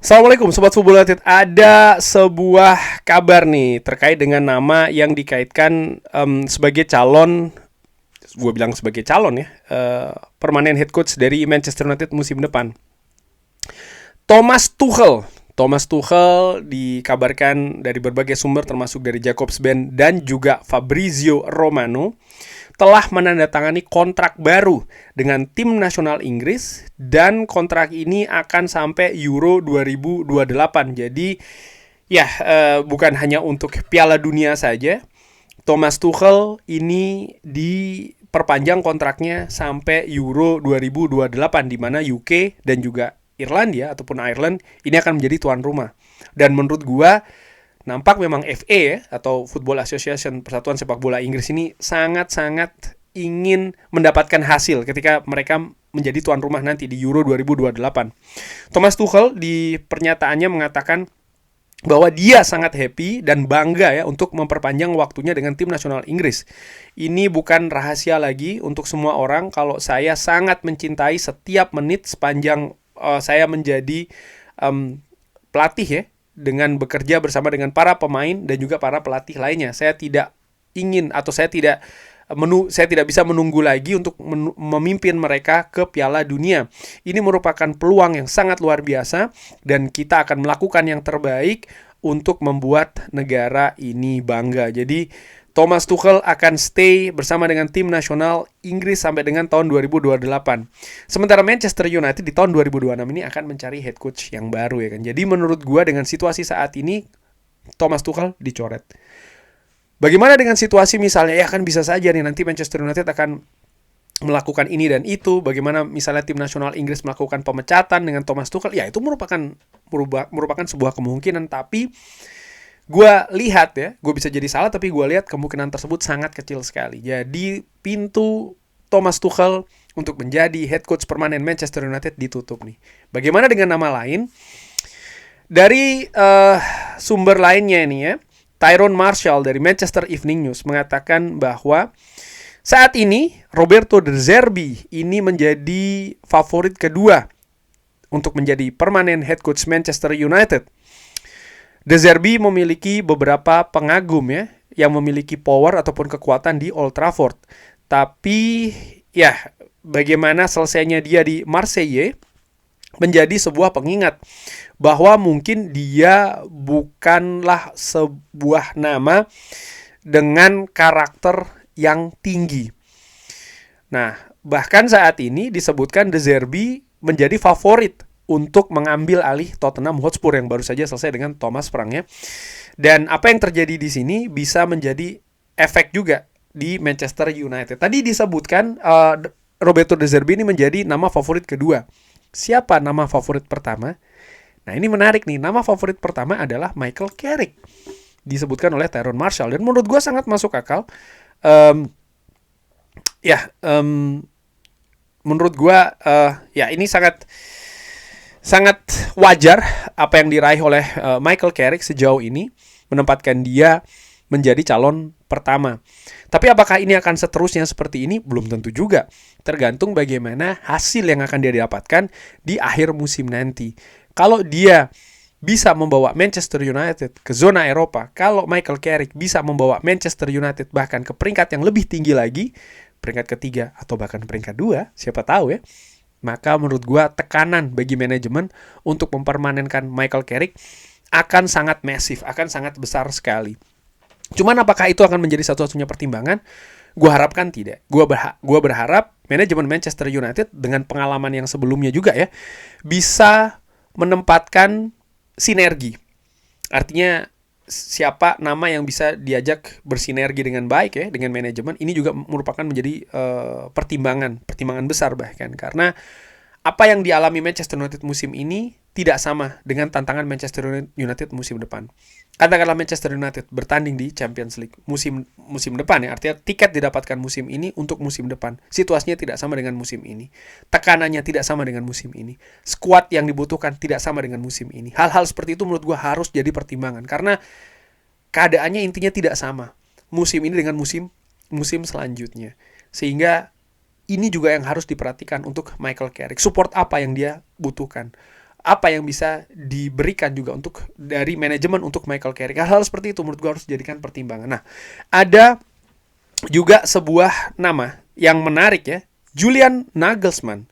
Assalamualaikum Sobat Football United. Ada sebuah kabar nih terkait dengan nama yang dikaitkan sebagai calon, gue bilang sebagai calon ya, permanen head coach dari Manchester United musim depan. Thomas Tuchel. Thomas Tuchel dikabarkan dari berbagai sumber termasuk dari Jakobsben dan juga Fabrizio Romano telah menandatangani kontrak baru dengan tim nasional Inggris dan kontrak ini akan sampai Euro 2028. Jadi ya bukan hanya untuk Piala Dunia saja. Thomas Tuchel ini diperpanjang kontraknya sampai Euro 2028 di mana UK dan juga Irlandia ataupun Ireland ini akan menjadi tuan rumah. Dan menurut gua nampak memang FA ya, atau Football Association, Persatuan Sepak Bola Inggris ini sangat-sangat ingin mendapatkan hasil ketika mereka menjadi tuan rumah nanti di Euro 2028. Thomas Tuchel di pernyataannya mengatakan bahwa dia sangat happy dan bangga ya untuk memperpanjang waktunya dengan tim nasional Inggris. Ini bukan rahasia lagi untuk semua orang kalau saya sangat mencintai setiap menit sepanjang saya menjadi pelatih ya, dengan bekerja bersama dengan para pemain dan juga para pelatih lainnya. Saya tidak ingin atau saya tidak bisa menunggu lagi untuk memimpin mereka ke Piala Dunia. Ini merupakan peluang yang sangat luar biasa dan kita akan melakukan yang terbaik untuk membuat negara ini bangga. Jadi Thomas Tuchel akan stay bersama dengan tim nasional Inggris sampai dengan tahun 2028. Sementara Manchester United di tahun 2026 ini akan mencari head coach yang baru ya kan. Jadi menurut gua dengan situasi saat ini Thomas Tuchel dicoret. Bagaimana dengan situasi misalnya ya kan bisa saja nih nanti Manchester United akan melakukan ini dan itu. Bagaimana misalnya tim nasional Inggris melakukan pemecatan dengan Thomas Tuchel? Ya itu merupakan sebuah kemungkinan, tapi gue lihat ya, gue bisa jadi salah tapi gue lihat kemungkinan tersebut sangat kecil sekali. Jadi pintu Thomas Tuchel untuk menjadi head coach permanen Manchester United ditutup nih. Bagaimana dengan nama lain? Dari sumber lainnya nih ya, Tyrone Marshall dari Manchester Evening News mengatakan bahwa saat ini Roberto De Zerbi ini menjadi favorit kedua untuk menjadi permanen head coach Manchester United. De Zerbi memiliki beberapa pengagum ya yang memiliki power ataupun kekuatan di Old Trafford. Tapi ya bagaimana selesainya dia di Marseille menjadi sebuah pengingat bahwa mungkin dia bukanlah sebuah nama dengan karakter yang tinggi. Nah, bahkan saat ini disebutkan De Zerbi menjadi favorit untuk mengambil alih Tottenham Hotspur yang baru saja selesai dengan Thomas Frank ya. Dan apa yang terjadi di sini bisa menjadi efek juga di Manchester United. Tadi disebutkan Roberto De Zerbi ini menjadi nama favorit kedua. Siapa nama favorit pertama? Nah ini menarik nih, nama favorit pertama adalah Michael Carrick, disebutkan oleh Tyrone Marshall. Dan menurut gue sangat masuk akal. Menurut gue ya ini sangat wajar apa yang diraih oleh Michael Carrick sejauh ini, menempatkan dia menjadi calon pertama. Tapi apakah ini akan seterusnya seperti ini? Belum tentu juga. Tergantung bagaimana hasil yang akan dia dapatkan di akhir musim nanti. Kalau dia bisa membawa Manchester United ke zona Eropa, kalau Michael Carrick bisa membawa Manchester United bahkan ke peringkat yang lebih tinggi lagi, peringkat ketiga atau bahkan peringkat 2, siapa tahu ya, maka menurut gua tekanan bagi manajemen untuk mempermanenkan Michael Carrick akan sangat masif, akan sangat besar sekali. Cuman apakah itu akan menjadi satu-satunya pertimbangan? Gua harapkan tidak. Gua berharap manajemen Manchester United dengan pengalaman yang sebelumnya juga ya bisa menempatkan sinergi. Artinya siapa nama yang bisa diajak bersinergi dengan baik ya dengan manajemen, ini juga merupakan menjadi pertimbangan besar bahkan, karena apa yang dialami Manchester United musim ini tidak sama dengan tantangan Manchester United musim depan. Katakanlah Manchester United bertanding di Champions League musim depan ya, artinya tiket didapatkan musim ini untuk musim depan. Situasinya tidak sama dengan musim ini. Tekanannya tidak sama dengan musim ini. Skuad yang dibutuhkan tidak sama dengan musim ini. Hal-hal seperti itu menurut gue harus jadi pertimbangan, karena keadaannya intinya tidak sama musim ini dengan musim selanjutnya. Sehingga ini juga yang harus diperhatikan untuk Michael Carrick. Support apa yang dia butuhkan? apa yang bisa diberikan juga untuk dari manajemen untuk Michael Carrick. Hal-hal seperti itu menurut gue harus dijadikan pertimbangan. Nah, ada juga sebuah nama yang menarik ya, Julian Nagelsmann,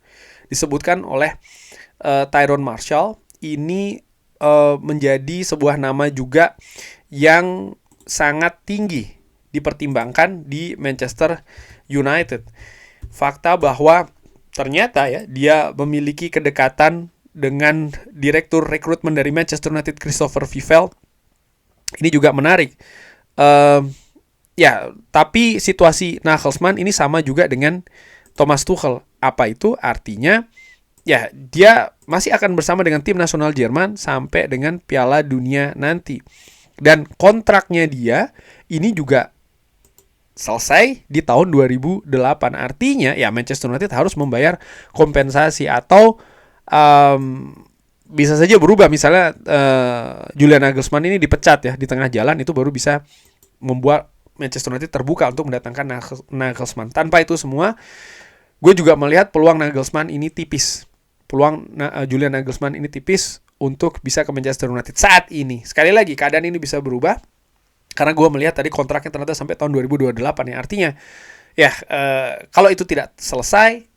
disebutkan oleh Tyrone Marshall. Ini menjadi sebuah nama juga yang sangat tinggi dipertimbangkan di Manchester United. Fakta bahwa ternyata ya dia memiliki kedekatan dengan direktur rekrutmen dari Manchester United, Christopher Vivell. Ini juga menarik. Ya, tapi situasi Nagelsmann ini sama juga dengan Thomas Tuchel. Apa itu? Artinya, ya dia masih akan bersama dengan tim nasional Jerman sampai dengan Piala Dunia nanti. Dan kontraknya dia ini juga selesai di tahun 2008. Artinya, ya Manchester United harus membayar kompensasi atau bisa saja berubah. Misalnya Julian Nagelsmann ini dipecat ya di tengah jalan, itu baru bisa membuat Manchester United terbuka untuk mendatangkan Nagelsmann. Tanpa itu semua, gue juga melihat peluang Nagelsmann ini tipis. Peluang Julian Nagelsmann ini tipis untuk bisa ke Manchester United saat ini. Sekali lagi, keadaan ini bisa berubah. Karena gue melihat tadi kontraknya ternyata sampai tahun 2028 ya. Artinya, ya kalau itu tidak selesai,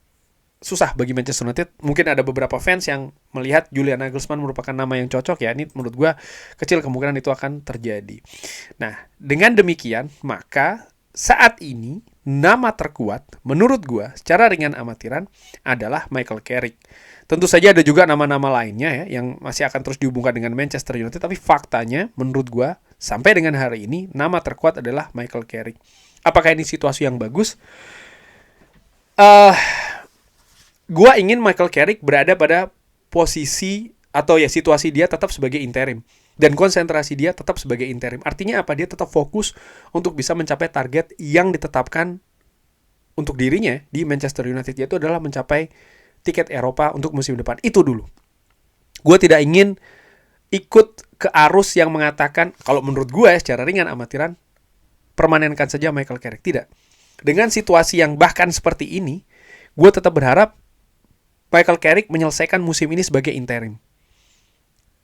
susah bagi Manchester United. Mungkin ada beberapa fans yang melihat Julian Nagelsmann merupakan nama yang cocok ya. Ini menurut gue kecil kemungkinan itu akan terjadi. Nah, dengan demikian maka saat ini nama terkuat menurut gue secara ringan amatiran adalah Michael Carrick. Tentu saja ada juga nama-nama lainnya ya yang masih akan terus dihubungkan dengan Manchester United. Tapi faktanya menurut gue sampai dengan hari ini nama terkuat adalah Michael Carrick. Apakah ini situasi yang bagus? Gua ingin Michael Carrick berada pada posisi atau ya situasi dia tetap sebagai interim. Dan konsentrasi dia tetap sebagai interim. Artinya apa? Dia tetap fokus untuk bisa mencapai target yang ditetapkan untuk dirinya di Manchester United. Yaitu adalah mencapai tiket Eropa untuk musim depan. Itu dulu. Gue tidak ingin ikut ke arus yang mengatakan, kalau menurut gue secara ringan amatiran, permanenkan saja Michael Carrick. Tidak. Dengan situasi yang bahkan seperti ini, gue tetap berharap Michael Carrick menyelesaikan musim ini sebagai interim.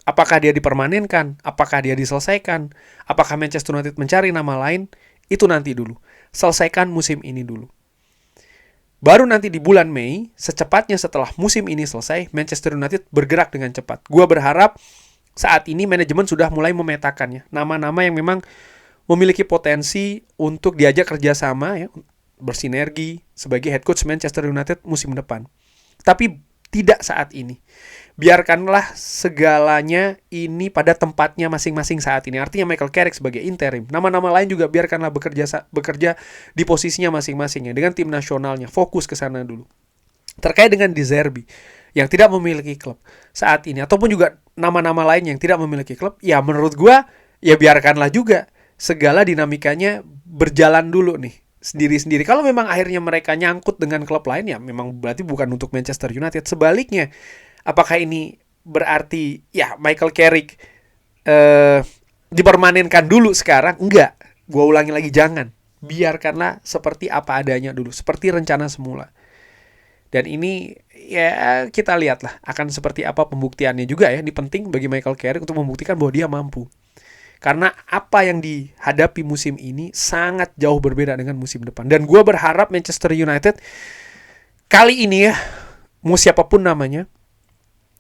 Apakah dia dipermanenkan? Apakah dia diselesaikan? Apakah Manchester United mencari nama lain? Itu nanti dulu. Selesaikan musim ini dulu. Baru nanti di bulan Mei, secepatnya setelah musim ini selesai, Manchester United bergerak dengan cepat. Gua berharap saat ini manajemen sudah mulai memetakannya. Nama-nama yang memang memiliki potensi untuk diajak kerjasama, ya, bersinergi sebagai head coach Manchester United musim depan. Tapi tidak saat ini. Biarkanlah segalanya ini pada tempatnya masing-masing saat ini. Artinya Michael Carrick sebagai interim. Nama-nama lain juga biarkanlah bekerja di posisinya masing-masingnya. Dengan tim nasionalnya. Fokus ke sana dulu. Terkait dengan De Zerbi yang tidak memiliki klub saat ini. Ataupun juga nama-nama lain yang tidak memiliki klub. Ya menurut gue, ya biarkanlah juga segala dinamikanya berjalan dulu nih. Sendiri-sendiri. Kalau memang akhirnya mereka nyangkut dengan klub lain, ya memang berarti bukan untuk Manchester United. Sebaliknya, apakah ini berarti ya Michael Carrick dipermanenkan dulu sekarang? Enggak. Gua ulangi lagi, jangan. Biarkanlah seperti apa adanya dulu, seperti rencana semula. Dan ini ya kita lihatlah akan seperti apa pembuktiannya juga ya. Ini penting bagi Michael Carrick untuk membuktikan bahwa dia mampu. Karena apa yang dihadapi musim ini sangat jauh berbeda dengan musim depan. Dan gue berharap Manchester United kali ini ya, mau siapapun namanya,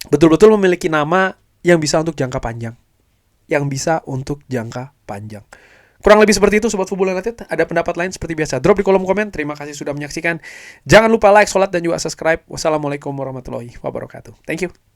betul-betul memiliki nama yang bisa untuk jangka panjang. Yang bisa untuk jangka panjang. Kurang lebih seperti itu Sobat Football United. Ada pendapat lain seperti biasa, drop di kolom komen. Terima kasih sudah menyaksikan. Jangan lupa like, sholat, dan juga subscribe. Wassalamualaikum warahmatullahi wabarakatuh. Thank you.